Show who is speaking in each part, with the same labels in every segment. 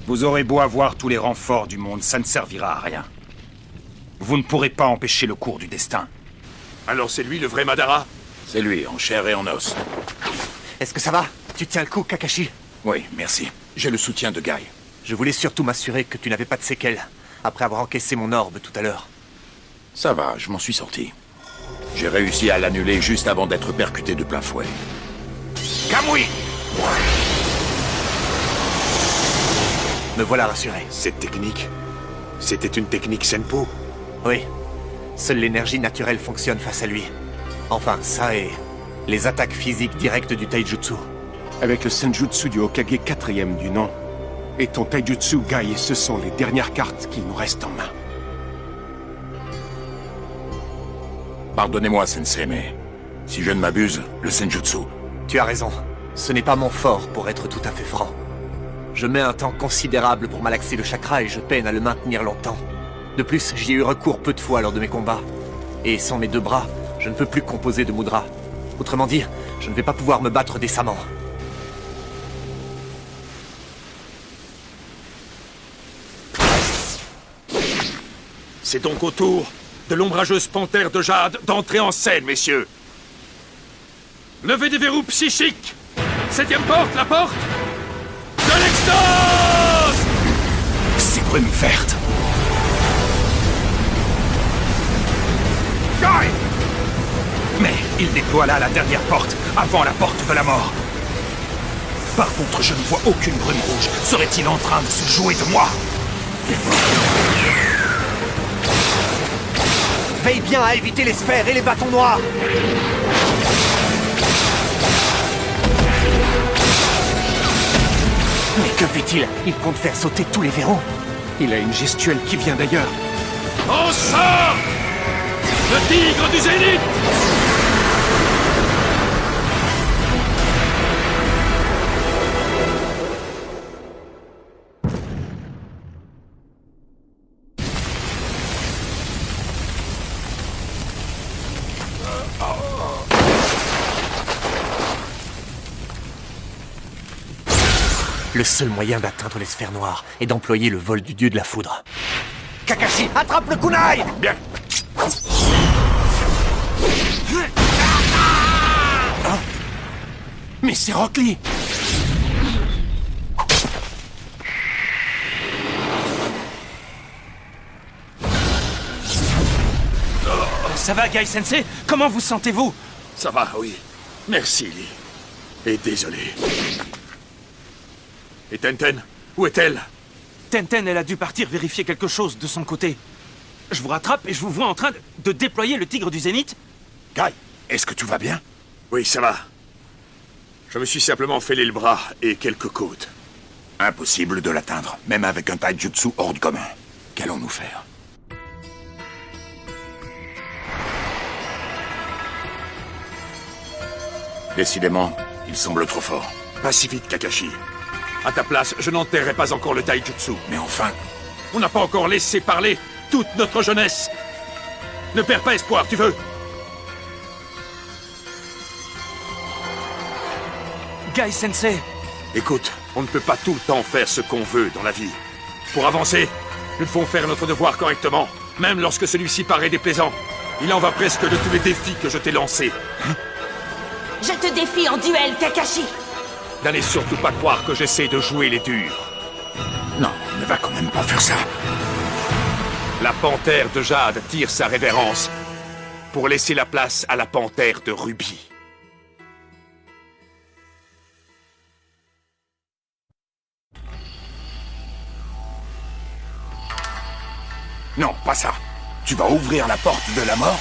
Speaker 1: Vous aurez beau avoir tous les renforts du monde, ça ne servira à rien. Vous ne pourrez pas empêcher le cours du destin.
Speaker 2: Alors c'est lui le vrai Madara?
Speaker 3: C'est lui, en chair et en os.
Speaker 4: Est-ce que ça va? Tu tiens le coup, Kakashi?
Speaker 3: Oui, merci. J'ai le soutien de Guy.
Speaker 4: Je voulais surtout m'assurer que tu n'avais pas de séquelles, après avoir encaissé mon orbe tout à l'heure.
Speaker 3: Ça va, je m'en suis sorti. J'ai réussi à l'annuler juste avant d'être percuté de plein fouet.
Speaker 1: Kamui!
Speaker 4: Me voilà rassuré.
Speaker 2: Cette technique, c'était une technique Senpu.
Speaker 4: Oui. Seule l'énergie naturelle fonctionne face à lui. Enfin, ça et les attaques physiques directes du taijutsu.
Speaker 5: Avec le Senjutsu du Hokage 4e du nom, et ton taijutsu, Guy, ce sont les dernières cartes qui nous restent en main.
Speaker 3: Pardonnez-moi, Sensei, mais... si je ne m'abuse, le Senjutsu...
Speaker 4: Tu as raison. Ce n'est pas mon fort, pour être tout à fait franc. Je mets un temps considérable pour malaxer le chakra et je peine à le maintenir longtemps. De plus, j'y ai eu recours peu de fois lors de mes combats. Et sans mes 2 bras, je ne peux plus composer de mudra. Autrement dit, je ne vais pas pouvoir me battre décemment.
Speaker 2: C'est donc au tour de l'ombrageuse panthère de Jade d'entrer en scène, messieurs. Levez des verrous psychiques. 7e porte, la porte de l'extase!
Speaker 1: Ces brumes vertes!
Speaker 2: Guy!
Speaker 1: Mais il déploie là la dernière porte, avant la porte de la mort. Par contre, je ne vois aucune brume rouge. Serait-il en train de se jouer de moi?
Speaker 4: Veille bien à éviter les sphères et les bâtons noirs! Mais que fait-il? Il compte faire sauter tous les verrous.
Speaker 5: Il a une gestuelle qui vient d'ailleurs.
Speaker 2: En sort! Le tigre du zénith!
Speaker 4: Le seul moyen d'atteindre les sphères noires est d'employer le vol du dieu de la foudre. Kakashi, attrape le kunai!
Speaker 2: Bien.
Speaker 5: Mais c'est Rock Lee!
Speaker 1: Ça va, Guy Sensei? Comment vous sentez-vous?
Speaker 2: Ça va, oui. Merci, Lee. Et désolé. Et Tenten, où est-elle?
Speaker 6: Tenten, elle a dû partir vérifier quelque chose de son côté. Je vous rattrape et je vous vois en train de déployer le tigre du zénith.
Speaker 3: Guy, est-ce que tu vas bien?
Speaker 2: Oui, ça va. Je me suis simplement fêlé le bras et quelques côtes.
Speaker 3: Impossible de l'atteindre, même avec un taijutsu hors du commun. Qu'allons-nous faire? Décidément, il semble trop fort.
Speaker 2: Pas si vite, Kakashi. À ta place, je n'enterrerai pas encore le taijutsu.
Speaker 3: Mais enfin...
Speaker 2: On n'a pas encore laissé parler toute notre jeunesse. Ne perds pas espoir, tu veux?
Speaker 6: Guy Sensei,
Speaker 2: Écoute, on ne peut pas tout le temps faire ce qu'on veut dans la vie. Pour avancer, nous devons faire notre devoir correctement, même lorsque celui-ci paraît déplaisant. Il en va presque de tous les défis que je t'ai lancés.
Speaker 7: Je te défie en duel, Kakashi!
Speaker 2: N'allez surtout pas croire que j'essaie de jouer les durs.
Speaker 3: Non, ne va quand même pas faire ça.
Speaker 2: La panthère de Jade tire sa révérence pour laisser la place à la panthère de Rubis.
Speaker 3: Non, pas ça. Tu vas ouvrir la porte de la mort?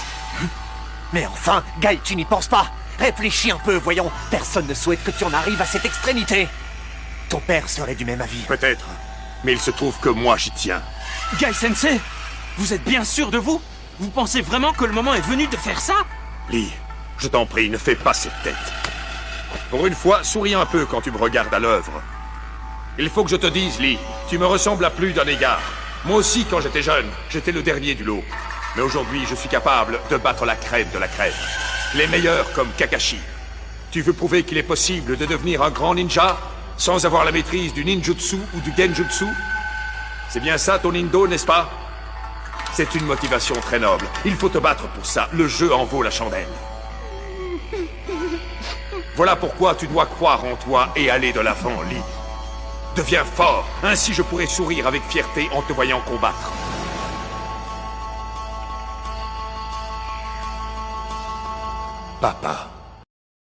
Speaker 4: Mais enfin, Guy, tu n'y penses pas! Réfléchis un peu, voyons. Personne ne souhaite que tu en arrives à cette extrémité. Ton père serait du même avis.
Speaker 2: Peut-être, mais il se trouve que moi j'y tiens.
Speaker 6: Guy Sensei, vous êtes bien sûr de vous? Vous pensez vraiment que le moment est venu de faire ça?
Speaker 2: Lee, je t'en prie, ne fais pas cette tête. Pour une fois, souris un peu quand tu me regardes à l'œuvre. Il faut que je te dise, Lee, tu me ressembles à plus d'un égard. Moi aussi, quand j'étais jeune, j'étais le dernier du lot. Mais aujourd'hui, je suis capable de battre la crème de la crème. Les meilleurs comme Kakashi. Tu veux prouver qu'il est possible de devenir un grand ninja? sans avoir la maîtrise du ninjutsu ou du genjutsu? C'est bien ça ton indo, n'est-ce pas? C'est une motivation très noble. Il faut te battre pour ça. Le jeu en vaut la chandelle. Voilà pourquoi tu dois croire en toi et aller de l'avant, Lee. Deviens fort, ainsi je pourrai sourire avec fierté en te voyant combattre.
Speaker 3: Papa.